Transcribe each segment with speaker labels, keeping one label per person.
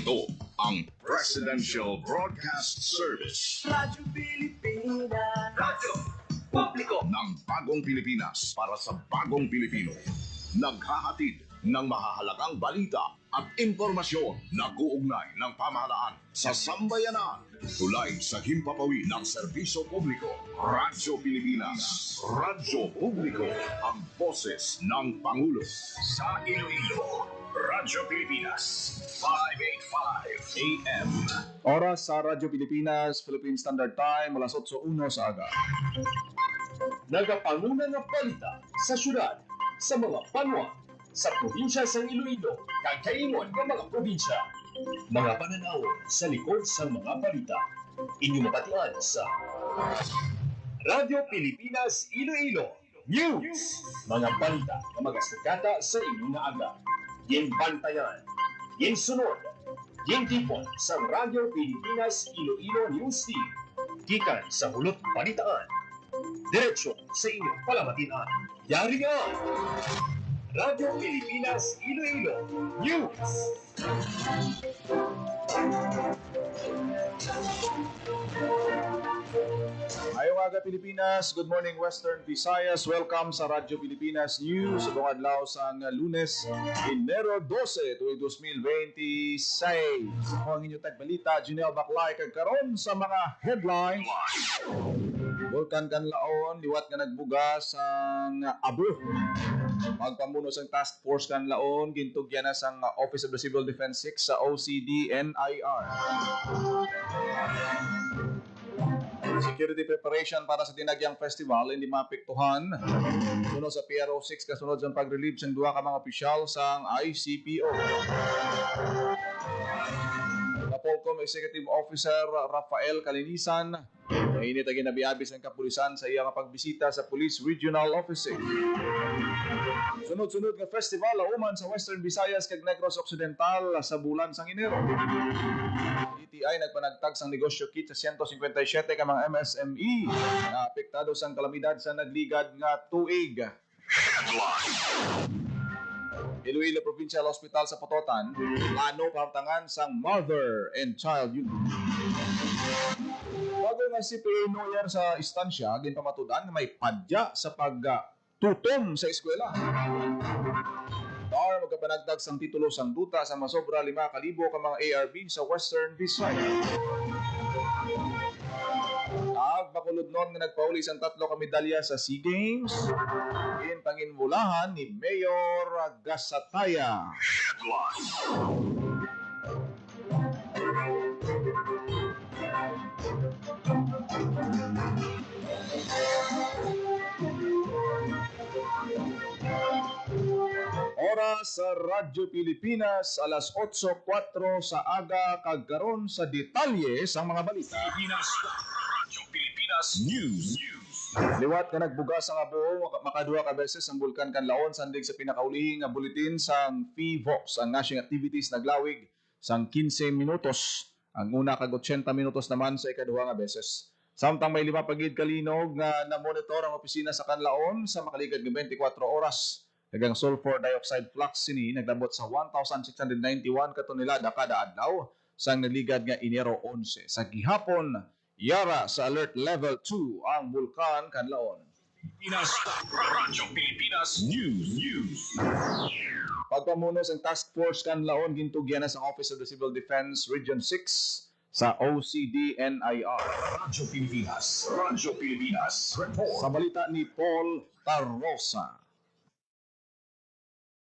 Speaker 1: Ito ang Presidential Broadcast Service.
Speaker 2: Radyo Pilipinas. Radyo Publiko
Speaker 1: ng Bagong Pilipinas para sa Bagong Pilipino. Naghahatid ng mahahalagang balita at impormasyon na kuugnay ng pamahalaan sa sambayanan. Tulay sa himpapawid ng serbisyo publiko. Radyo Pilipinas. Radyo Publiko. Ang boses ng Pangulo. Sa Iloilo, Radyo Pilipinas. 585 AM.
Speaker 3: Oras sa Radyo Pilipinas, Philippine Standard Time, alas 8:01 sa aga.
Speaker 4: Nagapanguna nga balita sa syudad, sa mga banwa, sa probinsya sa Iloilo, kag kaingon ng mga probinsya. Mga pananaw sa likod sa mga balita. Inyong mapatian sa Radyo Pilipinas Iloilo News. Mga balita na magasugata sa inyong nga aga. Yung bantayan, yung sunod, yung tipon sa Radyo Pilipinas Iloilo News Team. Gikan sa hulot balitaan. Diretsyo sa inyong palamatian. Yari nga! Radyo Pilipinas Iloilo News.
Speaker 3: Ngayong aga Pilipinas, good morning Western Visayas. Welcome sa Radyo Pilipinas News. Sa adlaw sang Lunes, Enero 12, 2026. Ako ang inyong tagbalita, Junel Baclay, kagkaroon sa mga headlines. Vulkan Kanlaon, liwat nga nagbuga sang Abu. Magpamuno sang task force Kanlaon, gintugyan na sang Office of the Civil Defense 6 sa OCD-NIR. Security preparation para sa Tinagyang Festival hindi mapiktuhan. Sunod sa PRO 6 kasunod sa pag-relieve ng duha ka mga opisyal sa ICPO. Napolcom Executive Officer Rafael Kalinisan init ang ginabiabis ng kapulisan sa iyang pagbisita sa Police Regional Office. Sunod-sunod nga festival lauman sa Western Visayas kag Negros Occidental sa bulan sang Enero. DTI nagpanagtag sang negosyo kit sa 157 ka mga MSME na apektado sang kalamidad sa nagligad nga tuig. Iloilo Provincial Hospital sa Pototan, plano pamtangan sang Mother and Child Unit. Bago nga si PA Noyer sa istansya, ginpamatudan na may padya sa pagtutom sa eskwela. Dar magkapanagdag sang titulo sang duta sa masobra 5,000 ka mga ARB sa Western Visayas. Bakulod nun nga nagpauli sang 3 ka medalya sa SEA Games. In panginmulahan ni Mayor Gasataya. Oras sa Radyo Pilipinas, alas 8:04 sa aga, kagkaroon sa detalye sa mga balita.
Speaker 1: Radyo Pilipinas News.
Speaker 3: Liwat ka nagbuga sa Abo, makaduha ka beses ang Bulkan Kanlaon sandig sa pinakaulihing nga buletin sang PVOX. Ang nashing activities naglawig sang 15 minutos. Ang una kag 80 minutos naman sa ikaduha nga beses. Samtang may 5 pagid kalinog nga na-monitor ang opisina sa Kanlaon sa makaligad nga 24 oras. Dagang sulfur dioxide flux sini naglabot sa 1,691 ka tonelada kada adlaw sang naligad nga Enero 11. Sa gihapon, yara sa alert level 2 ang Bulkan Kanlaon.
Speaker 1: Radyo Pilipinas News.
Speaker 3: Pagpamuno sa Task Force Kanlaon gintugyan na sa Office of the Civil Defense Region 6 sa OCD-NIR.
Speaker 1: Radyo Pilipinas. Radyo Pilipinas. Report.
Speaker 3: Sa balita ni Paul Tarrosa.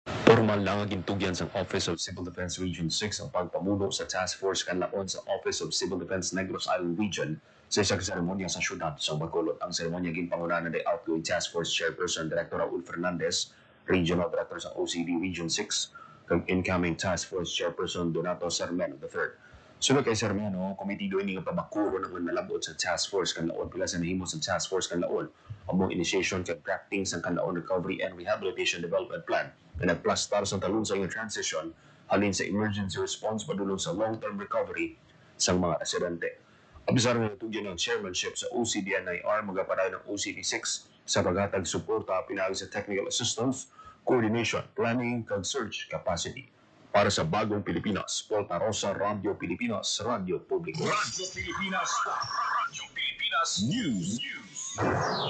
Speaker 5: Formal lang ang gintugyan sa Office of Civil Defense Region 6 ang pagpamuno sa Task Force Kanlaon sa Office of Civil Defense Negros Island Region sa isang seremonya sa syudad sa Bacolod. Ang seremonya ginpangunahan ni outgoing Task Force Chairperson Director Raul Fernandez, Regional Director sa OCD Region 6, kag incoming Task Force Chairperson Donato Sermeno III. Sunod kay Sermeno, komitido ini nga pabakuro ng nalabot sa Task Force Kanlaon pila sa nahimo sa Task Force Kanlaon among initiation kag drafting sa Kanlaon Recovery and Rehabilitation Development Plan na nagplastar sa talun sa iyong transition halin sa emergency response padulong sa long-term recovery sa mga residente. Abisar nga natugyan ng chairmanship sa OCD-NIR magaparay ng OCD-6 sa paghatag suporta pinaagi sa technical assistance, coordination, planning, kag search capacity. Para sa Bagong Pilipinas, Volta Rosa, Radio Pilipinas, Radio Publiko.
Speaker 1: Radyo Pilipinas. Radyo Pilipinas News.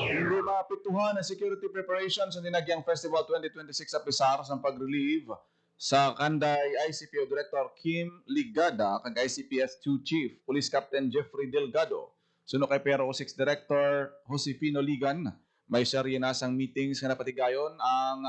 Speaker 3: Hindi maapektuhan ang security preparations sa Dinagyang Festival 2026 sa Pisaros ang pag-relieve sa kanday ICPO Director Kim Ligada kag ICPS-2 Chief Police Captain Jeffrey Delgado. Suno kay PRO6 Director Josefino Ligan, may serye na sang meetings nga napatigayon ang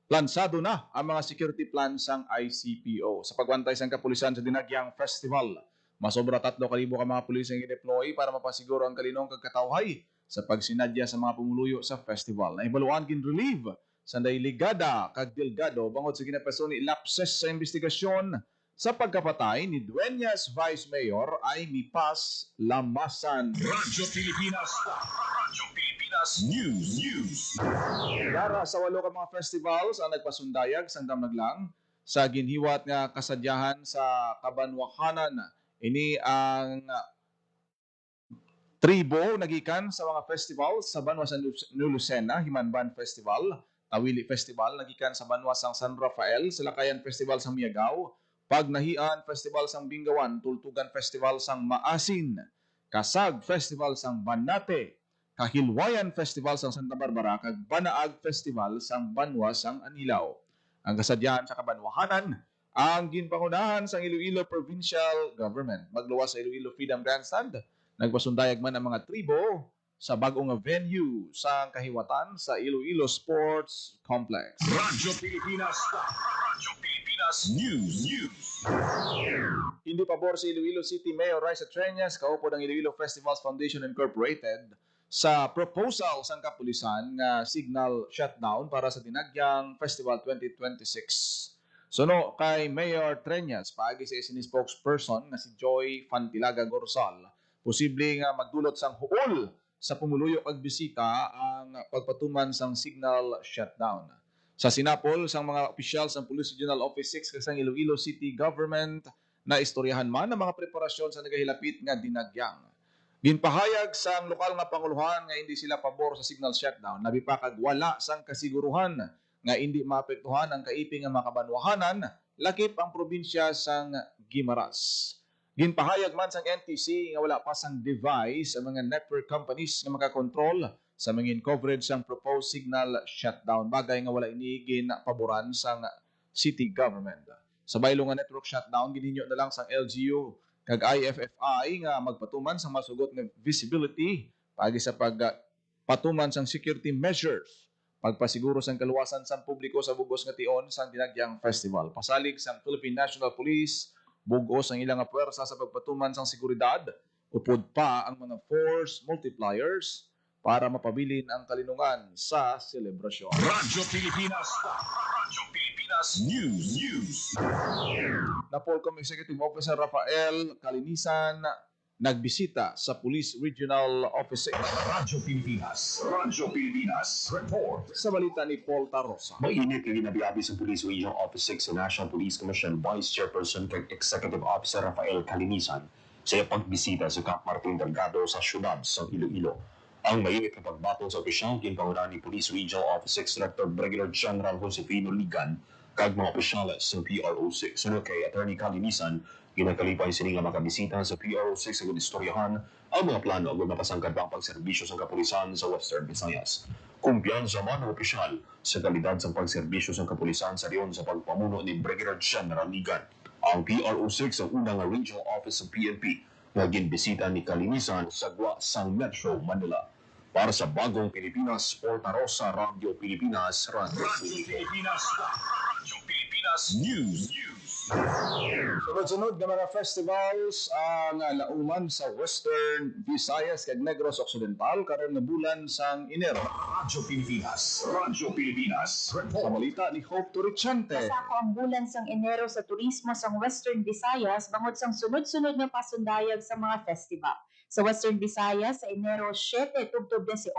Speaker 3: plansado na ang mga security plans ng ICPO. Sa pagwantay sang kapulisan sa Dinagyang Festival, masobra 3,000 ka mga pulis ang i-deploy para mapasiguro ang kalinong kagkatawhay sa pagsinadya sa mga pumuluyo sa festival. Naibaluan kin relieve sa Ligada kag Delgado bangod sa ginapaso ni lapses sa investigasyon sa pagkapatay ni Dueñas Vice Mayor Amy Paz Lamasan.
Speaker 1: Radyo Pilipinas. Radyo Pilipinas News.
Speaker 3: Para sa 8 ka mga festivals ang nagpasundayag sa damnaglang sa ginhiwat nga kasadyahan sa Kabanwahanan. Ini ang tribo nagikan sa mga festivals sa Banwa San Lucena, Himanban Festival, Tawili Festival nagikan sa Banwa sang San Rafael, Silakayan Festival sa Miagao, Pagnahian Festival sang Bingawan, Tultugan Festival sang Maasin, Kasag Festival sang Banate, Kahilwayan Festival sang Santa Barbara, kag Banaag Festival sang Banwa sang Anilao. Ang kasadyahan sa Kabanwahanan, ang ginpangunahan sang Iloilo Provincial Government. Magluwas sa Iloilo Freedom Grandstand, nagpasundayag man ang mga tribo sa bagong venue sa kahiwatan sa Iloilo Sports Complex.
Speaker 1: Radyo Pilipinas. Radyo Pilipinas News.
Speaker 3: Hindi pabor si Iloilo City Mayor Raisa Treñas, kaupo ng Iloilo Festivals Foundation Incorporated, sa proposal sang kapulisan nga signal shutdown para sa Dinagyang Festival 2026. Suno kay Mayor Treñas, paagi sa isin spokesperson na si Joy Fantilaga Gorsal, posible nga magdulot sang huol sa pumuluyo kag bisita ang pagpatuman sang signal shutdown. Sa sinapol sang mga opisyal sang Police Regional Office 6 kasang Iloilo City Government na istoryahan man ang mga preparasyon sa nagahilapit nga Dinagyang. Ginpahayag sang lokal nga panguluhan nga hindi sila pabor sa signal shutdown, nabipakag wala sang kasiguruhan nga hindi maapektuhan ang kaiping nga makabanwahanan lakip ang probinsya sang Guimaras. Ginpahayag man sang NTC nga wala pa sang device sa mga network companies nga makakontrol sa mga coverage sang proposed signal shutdown, bagay nga wala inigin paboran sang city government. Sa baylo nga network shutdown, gininyo na lang sang LGU kag IFFI nga magpatuman sang masugot nga visibility pagi sa pagpatuman sang security measures, pagpasiguro sang kaluwasan sang publiko sa bugos nga tion sang Dinagyang Festival. Pasalig sang Philippine National Police, bugos ang ilang puwersa sa pagpatuman sang seguridad, upod pa ang mga force multipliers para mapabilin ang kalinungan sa selebrasyon.
Speaker 1: Radyo Pilipinas. Radyo Pilipinas News.
Speaker 3: Napolcom Executive Officer Rafael Kalinisan nagbisita sa Police Regional Office 6
Speaker 1: Radyo Pilipinas. Radyo Pilipinas. Report.
Speaker 3: sa balita ni Paul Tarosa.
Speaker 5: Mainit ang ginabiyabi sa Police Regional Office 6 sa National Police Commission Vice Chairperson kag Executive Officer Rafael Kalinisan sa pagbisita sa Camp Martin Delgado sa syudad sa Iloilo. Ang mainit na pagbato sa opisyal ginpangunahan ni Police Regional Office 6 Director Brigadier General Josefino Ligan kag mga opisyales sa PRO6. Sunod kay Attorney Kalinisan, ginakalipay sila nga makabisita sa PRO6 sa istoryahan ang mga plano agad mapasangkad pa ang pagserbisyo sa kapulisan sa Western Visayas. Kumpiyansa man ang opisyal sa kalidad sa pagserbisyo sa kapulisan sa riyon sa pagpamuno ni Brigadier General Ligan. Ang PRO6 ang unang regional office ng PNP na ginbisita ni Kalinisan sa Gwa sang Metro Manila. Para sa Bagong Pilipinas, Volta Rosa, Radio Pilipinas, Radio
Speaker 1: Pilipinas. Radyo Pilipinas News.
Speaker 3: Sunod-sunod nga mga festivals ang lauman sa Western Visayas kag Negros Occidental karon nga bulan sang Enero.
Speaker 1: Radyo Pilipinas. Radyo Pilipinas.
Speaker 3: Sa balita ni Hope Turichante.
Speaker 6: Pasako ang bulan sang Enero sa turismo sang Western Visayas bangod sang sunod-sunod nga pasundayag sa mga festival. Sa Western Visayas, sa Enero 7 tubtob 18,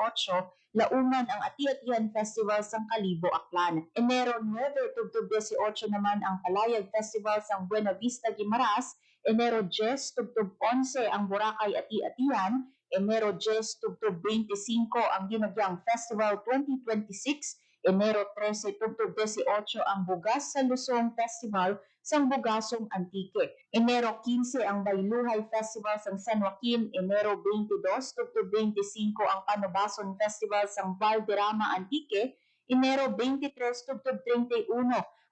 Speaker 6: lauman ang Ati-Atihan Festival sang Kalibo, Aklan. Enero 9 tubtob 18 naman ang Palayag Festival sang Buena Vista, Guimaras. Enero 10 tubtob 11 ang Boracay Ati-Atihan. Enero 10 tubtob 25 ang Dinagyang Festival 2026. Enero 13 tubtob 18 ang Bugas sa Lusong Festival sang Bugasong Antique. Enero 15 ang Bayluhay Festival sang San Joaquin. Enero 22 tubtob 25 ang Panobason Festival sang Valderrama Antique. Enero 23 tubtob 31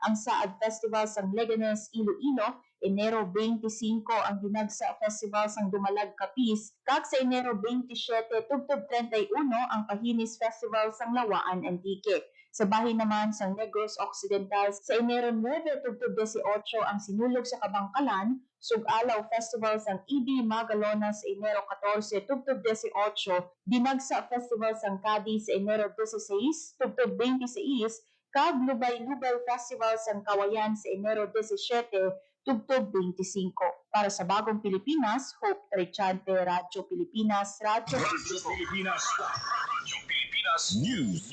Speaker 6: ang Saad Festival sang Leganes, Iloilo. Enero 25 ang Ginagsa Festival sang Dumalag, Capiz. Kag sa Enero 27 tubtob 31 ang Pahinis Festival sang Lawaan, Antique. Sa bahin naman sang Negros Occidental sa Enero 9 tubtob 18 ang Sinulog sa Kabangkalan, Sug-alaw Festival sang EB Magalonas sa Enero 14 tubtob 18, Dinagsa Festival sang Cadiz sa Enero 16 tubtob 26, kag Lubay-Lubay Festival sang Kawayan sa Enero 17 tubtob 25. Para sa Bagong Pilipinas, Hope Trichante, Radyo Pilipinas, Radyo
Speaker 1: Pilipinas. Radyo Pilipinas News.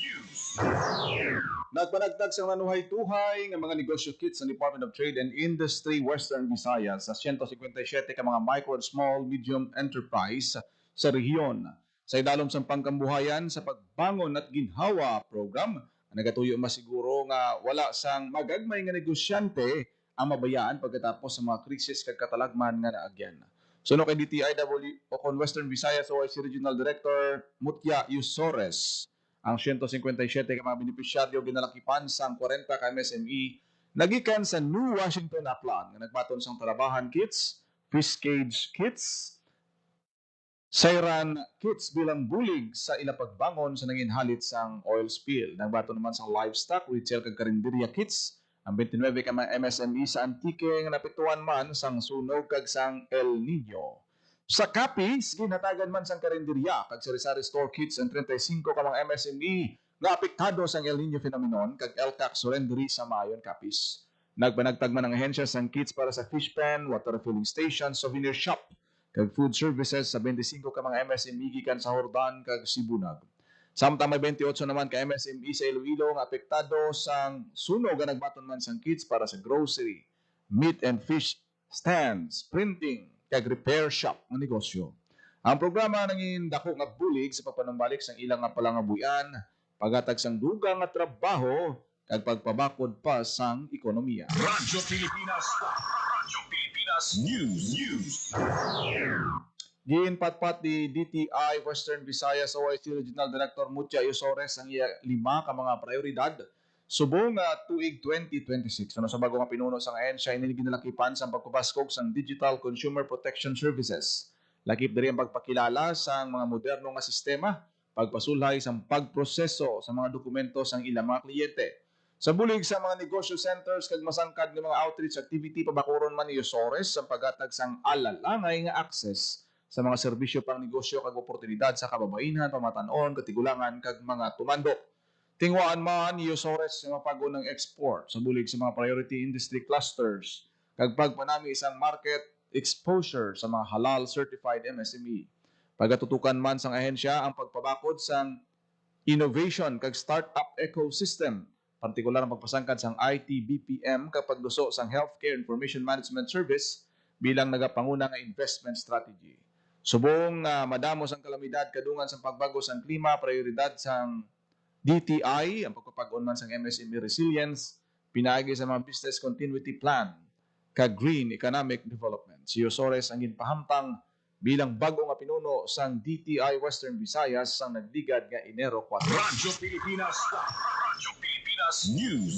Speaker 3: Nagpanagtag sa nanuhay-tuhay ng mga negosyo kits ng Department of Trade and Industry Western Visayas sa 157 ka mga micro and small medium enterprise sa rehiyon. Sa idalom sang pangkambuhayan sa pagbangon at ginhawa program, nagatuyo masiguro nga wala sang magagmay nga negosyante ang mabayaan pagkatapos sa mga krisis kag katalagman nga naagyan. Suno kay DTIW o kon Western Visayas OIC Regional Director Mutya Yusores, ang 157 ka mga benepisyaryo ginalakipan sang 40 ka MSME nagikan sa New Washington Upland nga nagbaton sang Talabahan Kits, Fish Cage Kits, Sairan Kits bilang bulig sa ila pagbangon sa nanginhalit sang oil spill. Nagbaton naman sang livestock, retail kag karinderya kits, ang 29 ka mga MSME sa Antique nga napituan man sang sunog kag sang El Nino. Sa Capiz, ginhatagan man sang karinderya kag sari-sari store kits ang 35 ka mga MSME nga apektado sang El Nino phenomenon kag LCAC surrenderi sa Mayon, Capiz. Nagpanagtag man ang ahensya sang kits para sa fish pen, water filling station, souvenir shop kag food services sa 25 ka mga MSME gikan sa Hordan kag Sibunag. Samtang may 28 naman ka MSME sa Iloilo nga apektado sang sunog nga nagbaton man sang kits para sa grocery, meat and fish stands, printing, kag repair shop ng negosyo. Ang programa nangin dako nga bulig sa pagpanumbalik sang ilang nga palangabuyan, pagatag sang dugang nga trabaho kag pagpabakod pa sang ekonomiya.
Speaker 1: Radyo Pilipinas. Radyo Pilipinas News.
Speaker 3: Ginpatpat ni DTI Western Visayas OIC Regional Director Mutya Yusores ang iya 5 ka mga prioridad subong tuig 2026. Ano sa bago nga pinuno sang ahensya ini ginalakipan sa pagpapaskog sang Digital Consumer Protection Services. Lakip diri ang pagpakilala sang mga moderno nga sistema, pagpasulhay sang pagproseso sa mga dokumento sang ilang mga kliyente. Sa bulig sa mga negosyo centers kag masangkad nga mga outreach activity pabakuron man ni Yusores sa paghatag sang alalangay nga access sa mga serbisyo pang negosyo kag oportunidad sa kababainhan, pamatanon, katigulangan kag mga tumandok. Tingwaan man ni Yusores sa mapago ng export sa bulig sa mga priority industry clusters kag pagpanami isang market exposure sa mga halal certified MSME. Pagatutukan man sang ahensya ang pagpabakod sang innovation kag startup ecosystem, partikular ang pagpasangkad sang IT BPM kapag luso sang Healthcare Information Management Service bilang nagapanguna nga investment strategy. Subong madamos ang kalamidad kadungan sa pagbago sang klima, prioridad sang DTI ang pagpapag-on man sang MSME resilience, pinaagi sa mga business continuity plan kag green economic development. Si Yusores ang ginpahamtang bilang bago nga pinuno sang DTI Western Visayas sang nagdigad nga Enero 4.
Speaker 1: Radyo Pilipinas. Radyo Pilipinas News.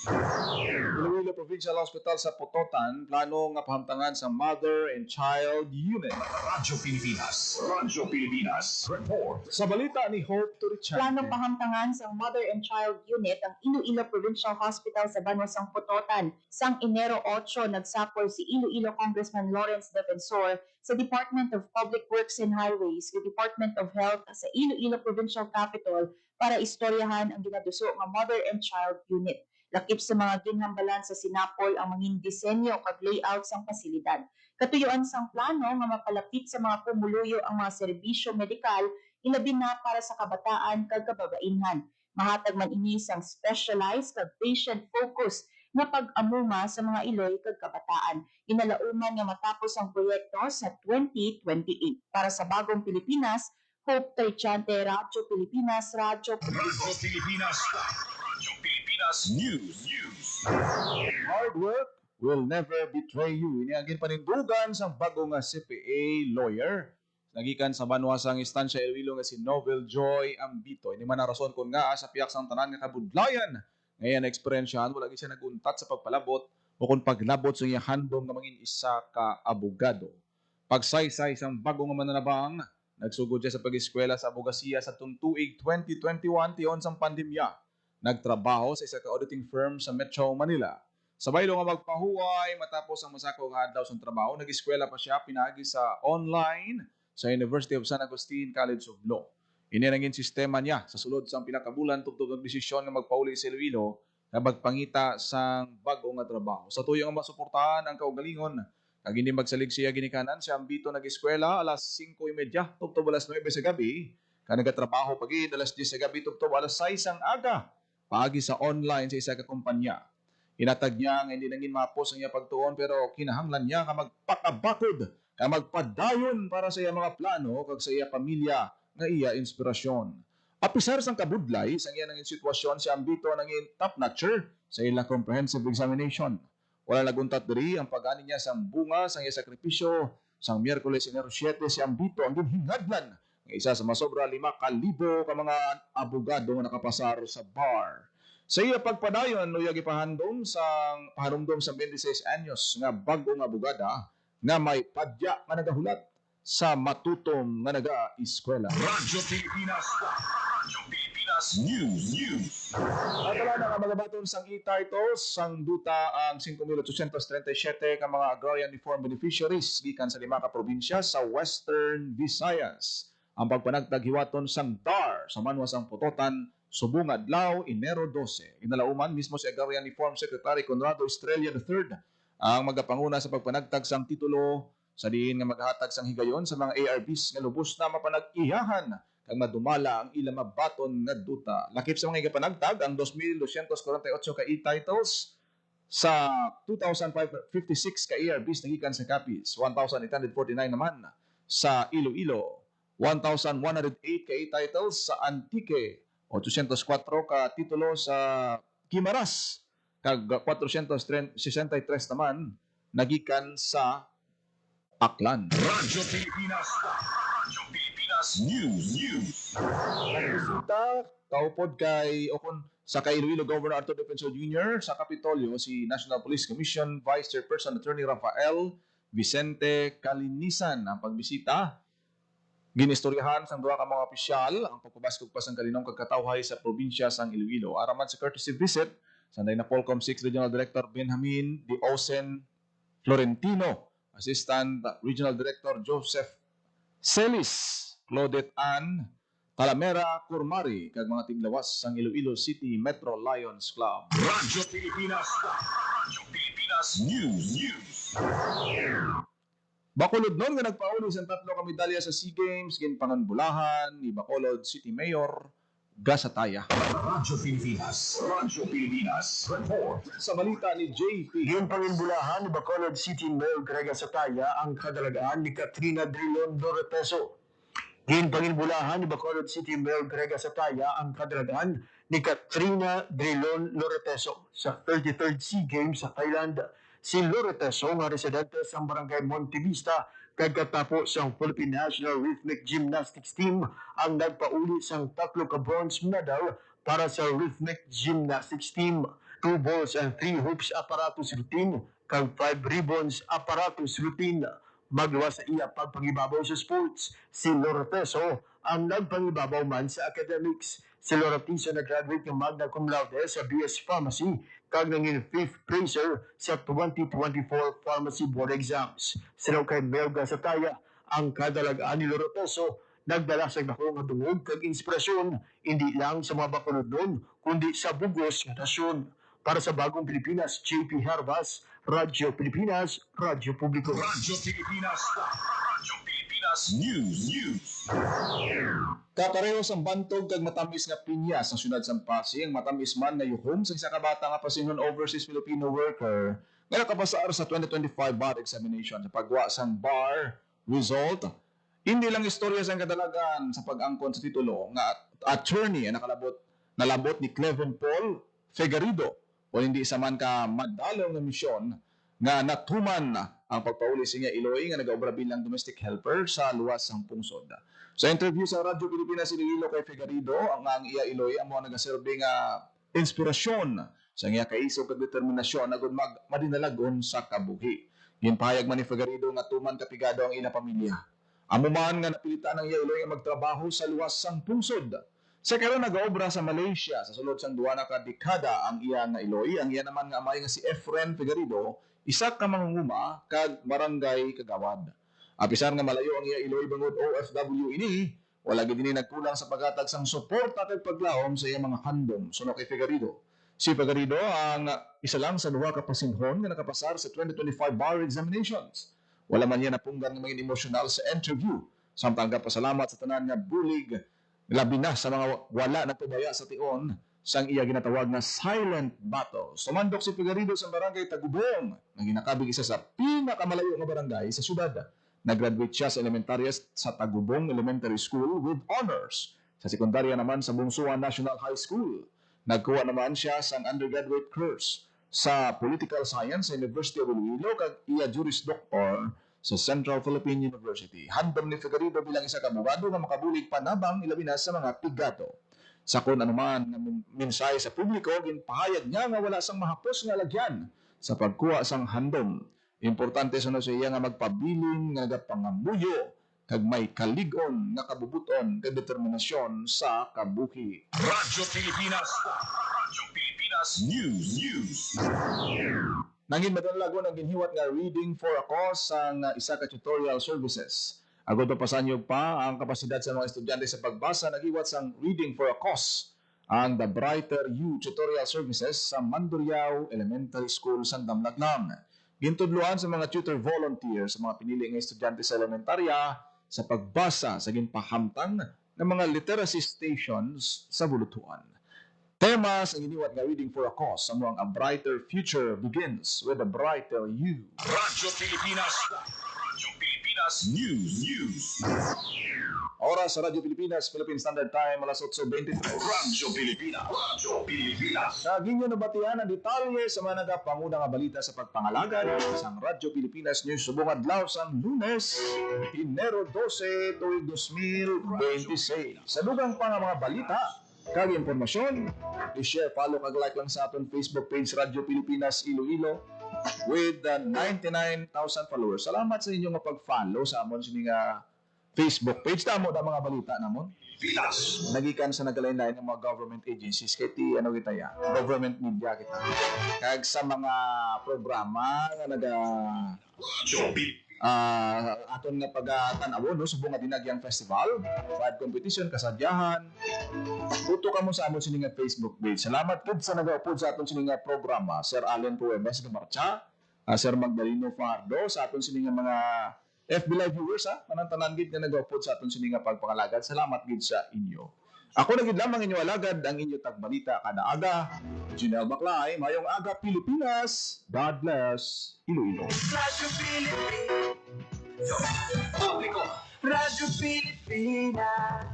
Speaker 3: Iloilo Provincial Hospital sa Pototan plano nga pahamtangan sa Mother and Child Unit.
Speaker 1: Radyo Pilipinas. Radyo Pilipinas. Report.
Speaker 3: Sa balita ni Hope Turichante,
Speaker 6: Plano pahamtangan sa Mother and Child Unit ang Iloilo Provincial Hospital sa Banwasang Pototan. Sang Enero 8, nagsapol si Iloilo Congressman Lawrence Defensor sa Department of Public Works and Highways, the Department of Health sa Iloilo Provincial Capital para istoryahan ang ginaduso nga Mother and Child Unit. Lakip sa mga ginhambalan sa Sinapol ang mangin disenyo kag layout sang pasilidad. Katuyuan sang plano nga mapalapit sa mga pumuluyo ang mga serbisyo medikal ilabi na para sa kabataan kag kababainhan. Mahatag man ini sang specialized kag patient focus nga pag-amuma sa mga iloy kag kabataan. Inalauman nga matapos ang proyekto sa 2028. Para sa Bagong Pilipinas, Hope Trichante, Radyo Pilipinas, Radyo
Speaker 1: Radyo Pilipinas. Pilipinas News.
Speaker 3: Hard work will never betray you. Ini ang panindugan sa bagong nga CPA lawyer. Nagikan sa banwasang istansya Iloilo nga si Novel Joy Ambito. Ini man ang rason kung nga sa piyak sang tanan nga kabudlayan. Ngayon eksperyensyahan, wala siya naguntat sa pagpalabot o kung paglabot sa iyang handom nga mangin isa ka abogado. Pagsaysay sang bagong nga mananabang, nagsugod siya sa pag-eskwela sa abogasiya sa tuig 2021 tiyon sang pandemya. Nagtrabaho sa isa ka auditing firm sa Metro Manila. Sabay nga magpahuway matapos ang masako nga adlaw sa trabaho, nag-eskwela pa siya pinagi sa online sa University of San Agustin College of Law. Inirangin sistema niya sa sulod sa pinakabulan tungtod ng desisyon nga magpauli sa Iloilo na magpangita sa bago nga trabaho. Sa tuyo nga masuportahan ang kaugalingon, kag hindi magsalig siya ginikanan, siya ambito nag-eskwela alas 5:30 tungtod alas 9 sa gabi, kag nagatrabaho pagid alas 10 sa gabi tungtod alas 6 ang aga, paagi sa online sa isa ka kumpanya. Inatag niya nga hindi nangin mapos ang iya pagtuon pero kinahanglan niya nga magpakabakod, nga magpadayon para sa iya mga plano kag sa iya pamilya nga iya inspirasyon. Apisar sang kabudlay sang iya nangin sitwasyon si ambito nangin top notcher sa ila comprehensive examination. Wala naguntat diri ang pag-ani niya sang bunga sang iya sakripisyo sang Miyerkules Enero 7 si ambito ang ginhingadlan nga isa sa masobra 5,000 ka mga abogado nga nakapasar sa bar. Sa iya pagpadayon uyag ipahandom sang pahanumdom sa 26 anyos nga bagong abogada nga may padya nga nagahulat sa matutom nga naga-eskwela.
Speaker 1: Radyo Pilipinas News.
Speaker 3: At wala na nga magabaton sang e-titles sang duta ang 5,837 ka mga agrarian reform beneficiaries gikan sa 5 ka probinsya sa Western Visayas. Ang pagpanagtag hiwaton sang DAR sa Manwasang Putotan subong adlaw Enero 12. Inalauman mismo si Agrarian Reform Secretary Conrado Estrella III ang magapanguna sa pagpanagtag sang titulo sa diin nga maghatag sang higayon sa mga ARBs nga lubos na mapanag-iyahan kag madumala ang ilang mabaton nga duta. Lakip sa mga igapanagtag ang 2,248 ka e-titles sa 2,556 ka ARBs nagikan sa Capiz, 1,849 naman sa Iloilo, 1,108 ka e-titles sa Antique, 804 ka titulo sa Guimaras, kag 463 naman nagikan sa Aklan.
Speaker 1: Radyo Pilipinas News.
Speaker 3: Nagbisita kaupod kay o kung sa kay Iloilo Governor Arthur Defensor Jr. sa Kapitolyo si National Police Commission Vice Chairperson Attorney Rafael Vicente Calinisan. Ang pagbisita ginistoryahan sang duha ka mga opisyal ang pagpabaskog pa sang kalinong kagkatawhay sa probinsya sang Iloilo. Araman sa courtesy visit sa na Polcom 6 Regional Director Benjamin D. Osen Florentino, Assistant Regional Director Joseph Celis, Claudette Ann Talamera Kurmari, kag mga tiglawas sang Iloilo City Metro Lions Club.
Speaker 1: Radyo Pilipinas News.
Speaker 3: Bacolod nun nga nagpauli sa 3 ka medalya sa SEA Games ginpanganbulahan ni Bacolod City Mayor Gasataya.
Speaker 1: Radyo Pilipinas Report.
Speaker 3: Sa balita ni JP,
Speaker 7: Yung panginbulahan ni Bacolod City Mayor Greg Sataya ang kadalagaan ni Katrina Drilon Loreteso. Yung panginbulahan ni Bacolod City Mayor Greg Sataya ang kadalagaan ni Katrina Drilon Loreteso sa 33rd SEA Games sa Thailand. Si Loreteso nga residente sa barangay Montevista kagkatapos ang Philippine National Rhythmic Gymnastics Team ang nagpauli sang 3 ka bronze medal para sa Rhythmic Gymnastics Team. 2 balls and 3 hoops apparatus routine kag 5 ribbons apparatus routine. Magluwa sa iya pagpangibabaw sa sports, si Loreteso ang nagpangibabaw man sa academics. Si Loreteso nag-graduate ng magna cum laude sa BS Pharmacy kag nangin 5th placer sa 2024 Pharmacy Board Exams. Sinaw kay Mayor Gasataya, ang kadalagaan ni Loreteso nagdala sa dako nga dungog kag inspirasyon hindi lang sa mga Bacolod nun, kundi sa bugos nga nasyon. Para sa Bagong Pilipinas, JP Harvas, Radyo Pilipinas, Radyo Publiko.
Speaker 1: Radyo Pilipinas News.
Speaker 3: kapareho sang bantog kag matamis nga pinya sa syudad sang Pasig, matamis man nga yuhom sa isa ka bata nga pasingon overseas Filipino worker nga nakapasar sa 2025 bar examination sa pagwa sang bar result. Hindi lang istorya sang kadalagan sa pag-angkon sa titulo nga attorney ang nalabot ni Cleven Paul Figueredo o hindi sa man ka madalong nga misyon nga natuman ang pagpauli sa nga Iloy nga nagaobra bilang domestic helper sa luwas sang pungsod. Sa interview sa Radyo Pilipinas Iloilo kay Figueredo, ang iya Iloy amo nagaserbe nga inspirasyon sa iya kaisog kag determinasyon na gud madinalagon sa kabuhi. Ginpahayag man ni Figueredo nga tuman kapigado ang ila pamilya. Amo man nga napilitan ang iya Iloy nga magtrabaho sa luwas sang pungsod. Sa karon nagaobra sa Malaysia sa sulod sang duha na ka dekada ang iya nga Iloy, ang iya naman nga amay nga si Efren Figueredo, isa ka mangunguma kag barangay kagawad. Apisan nga malayo ang iya Iloy bangod OFW ini, wala gid ini nagkulang sa paghatag sang suporta kag paglawom sa iya mga handom suno kay Figueredo. Si Figueredo ang isa lang sa duha ka pasinhon nga nakapasar sa 2025 bar examinations. Wala man niya napunggan nga mga emosyonal sa interview. Samtang pasalamat sa tanan nga bulig, labi na sa mga wala nagpabaya sa tion sang iya ginatawag na silent battle. Sumandok si Figueredo sa barangay Tagubong na ginakabig isa sa pinakamalayo nga barangay sa syudad. Nag-graduate siya sa elementaryas sa Tagubong Elementary School with honors. Sa sekundarya naman sa Bungsuan National High School. Nagkuha naman siya sa undergraduate course sa Political Science sa University of Iloilo kag iya Juris Doctor sa Central Philippine University. Handom ni Figueredo bilang isa ka abogado nga makabulig panabang ilabi na sa mga pigado. Sa kun anuman nga mensahe sa publiko, ginpahayag niya nga wala sang mahapos nga lagyan sa pagkuha sang handom. Importante sa sa iya nga magpabilin nga nagapangamuyo kag may kaligon nga kabubuton kag determinasyon sa kabuhi.
Speaker 1: Radyo Pilipinas. Radyo Pilipinas News.
Speaker 3: Nangin madalagon ang ginhiwat nga reading for a cause sang isa ka tutorial services. Agod papasanyog pa ang kapasidad sa mga estudyante sa pagbasa naghiwat sang reading for a cause ang The Brighter You Tutorial Services sa Mandurriao Elementary School sa Damlaglang. Gintudluan sa mga tutor volunteers sa mga pinili nga estudyante sa elementarya sa pagbasa sa ginpahamtang ng mga literacy stations sa bulutuan. Tema sa giniwat nga reading for a cause amo ang A Brighter Future Begins with a Brighter You.
Speaker 1: Radyo Pilipinas. Radyo Pilipinas News.
Speaker 3: Oras sa Radyo Pilipinas, Philippine Standard Time, alas 8:23.
Speaker 1: Radyo Pilipinas. Radyo Pilipinas.
Speaker 3: Naging nyo nabatian ang detalye sa mga nagapangunang balita sa pagpangalagad sa Radyo Pilipinas News subong adlaw sa Lunes, Enero 12, tuig 2026. Sa dugang pa nga mga balita, kag impormasyon, i-share, follow, kag like lang sa aton Facebook page Radyo Pilipinas Iloilo with 99,000 followers. Salamat sa inyo nga pag-follow sa amon sini nga Facebook page tamo da mga balita namon. Nagikan sa nagalain-lain ng mga government agencies kay ti ano kita ya, government media kita. Kag sa mga programa nga naga aton nga pagtan-awon no subong nga dinagyang festival, fad competition, kasadyahan. Tuto ka mo sa amon sini nga Facebook page. Salamat pud sa nag-upload sa aton sini nga programa, Sir Allen Puebas Gamarcha, Sir Magdaleno Fardo, sa aton sini nga mga FB Live viewers tanan gid nga nag-upload sa aton sini nga pagpangalagad. Salamat gid sa inyo. Ako na gid lamang inyo alagad ang inyo tagbalita kada aga. Junel Baclay, mayong aga Pilipinas. God bless Iloilo.
Speaker 2: Radyo Pilipinas. Publiko. Radyo Pilipinas.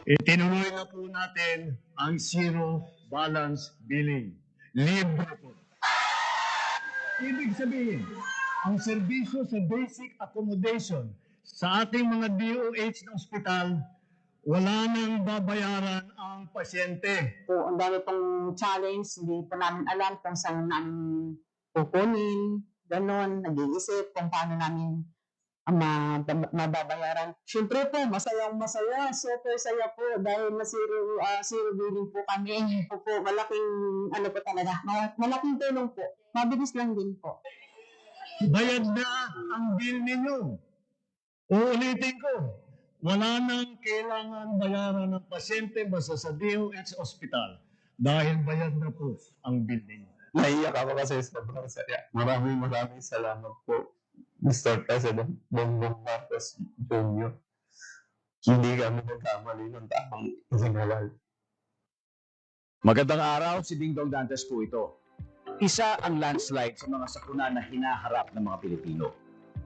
Speaker 7: Itinuloy na po natin ang zero balance billing. Libre po. Ibig sabihin, ang serbisyo sa basic accommodation sa ating mga DOH na ospital, wala nang babayaran ang pasyente.
Speaker 8: Po, ang dami pong challenge, hindi po namin alam kung saan namin kukunin, ganon, nag-iisip kung paano namin mababayaran. Siyempre po, masayang masaya, super saya po dahil na zero billing po kami. Po, malaking ano po talaga, malaking tulong po. Mabilis lang din po.
Speaker 7: Bayad na ang bill ninyo. Uulitin ko, wala nang kailangan bayaran ng pasyente basta sa DOH Hospital dahil bayad na po ang bill ninyo.
Speaker 9: Naiyak ako kasi sobrang saya. Maraming salamat po, Mr. President Bongbong Marcos Jr. Hindi kami nagkamali ng tamang general.
Speaker 10: Magandang araw, si Dingdong Dantes po ito. Isa ang landslide sa mga sakuna na hinaharap ng mga Pilipino.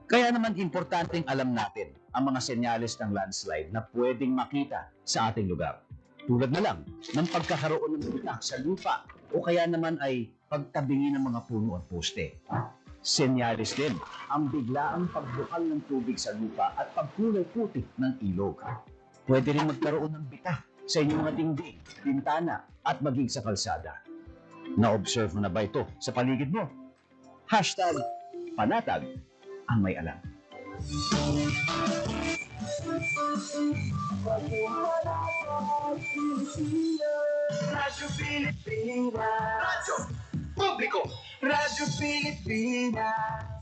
Speaker 10: Kaya naman importanteng alam natin ang mga senyales ng landslide na pwedeng makita sa ating lugar. Tulad na lang ng pagkakaroon ng bitak sa lupa o kaya naman ay pagtabingi ng mga puno at poste. Senyalis din ang biglaang pagbukal ng tubig sa lupa at pagkulay puti ng ilog. Pwede rin magkaroon ng bitak sa inyong mga dingding, bintana at maging sa kalsada. Na-observe mo na ba ito sa paligid mo? #panatag ang may alam.
Speaker 2: Radyo Pilipinas. Radyo Publiko. Radyo Pilipinas.